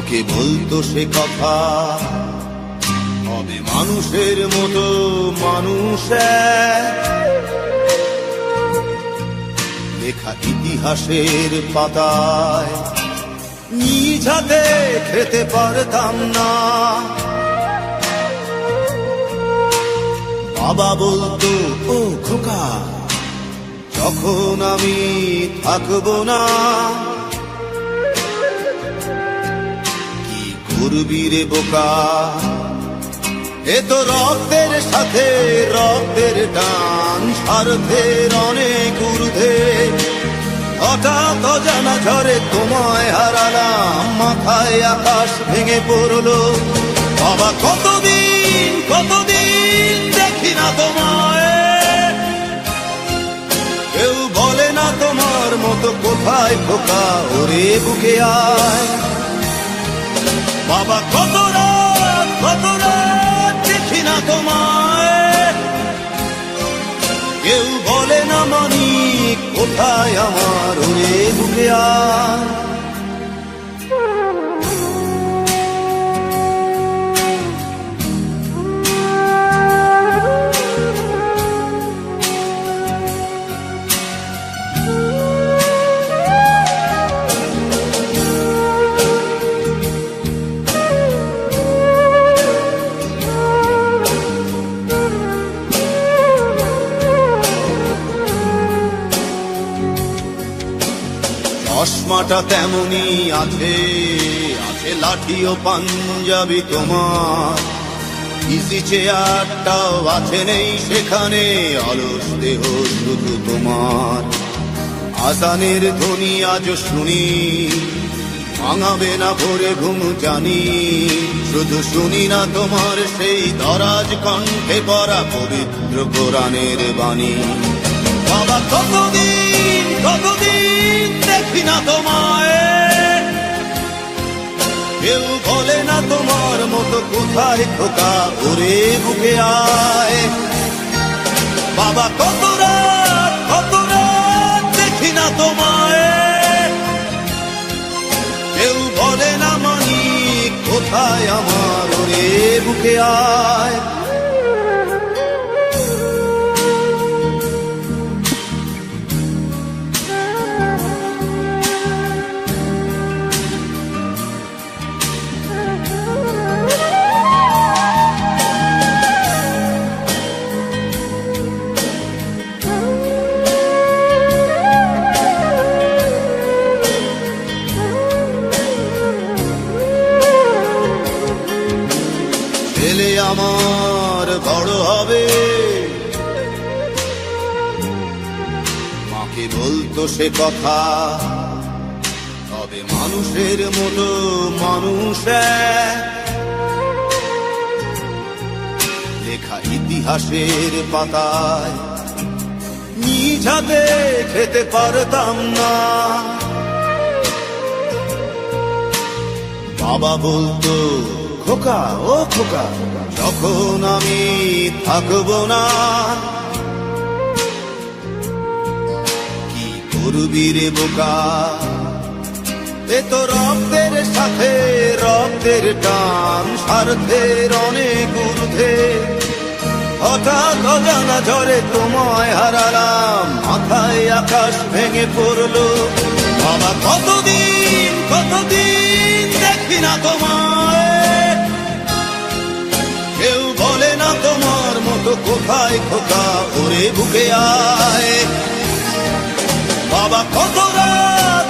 মাকে বলতো সে কথা, হবে মানুষের মতো মানুষ লেখা ইতিহাসের পাতায় নিজ হাতে খেতে পারতাম না। বাবা বলতো, ও খোকা, যখন আমি থাকবো না, কি করবি রে বোকা, এ তো রক্তের সাথে রক্তের টান, স্বার্থের অনেক ঊর্ধ্বে। হঠাৎ অজানা ঝড়ে তোমায় হারালাম, মাথায় আকাশ ভেঙে পড়লো। বাবা কতদিন কতদিন দেখি না তোমায়, কেউ বলে না তোমার মতো কোথায় খোকা, ওরে বুকে আয়। বাবা কত রাত দেখি না তোমায়, কেউ বলে না মানি কোথায় আমার, ওরে বুকে আয়। চশমাটা তেমনি আছে, আছে লাঠি ও পাঞ্জাবি তোমার, ইজি চেয়ারটাও আছে নেই সেখানে, অলস দেহ শুধু তোমার। আজানের ধ্বনি আজ শুনি, ভাঙাবে না ভোরে ঘুম জানি, শুধু শুনি না তোমার সেই দরাজ কণ্ঠে পড়া পবিত্র কোরআনের বাণী। বাবা কতদিন কতদিন দেখি না তোমায়, কেউ বলে না তোমার মতো কোথায় খোকা, ওরে বুকে আয়। বাবা কত রাত দেখি না তোমায়, কেউ বলে না মানি কোথায় আমার, ওরে বুকে আয়। ছেলে আমার বড় হবে, মাকে বলতো সে কথা, হবে মানুষের মতো মানুষ লেখা ইতিহাসের পাতায় নিজ হাতে খেতে পারতাম না। বাবা বলতো, খোকা ও খোকা, যখন আমি থাকবো না, কি করবি রে বোকা, এ তো রক্তের সাথে রক্তের টান, স্বার্থের অনেক ঊর্ধ্বে। হঠাৎ অজানা ঝড়ে তোমায় হারালাম, মাথায় আকাশ ভেঙে পড়লো। বাবা কতদিন কতদিন দেখি না তোমায়, কেউ বলে না তোমার মতো কোথায় খোকা, ওরে বুকে আয়। বাবা কত রাত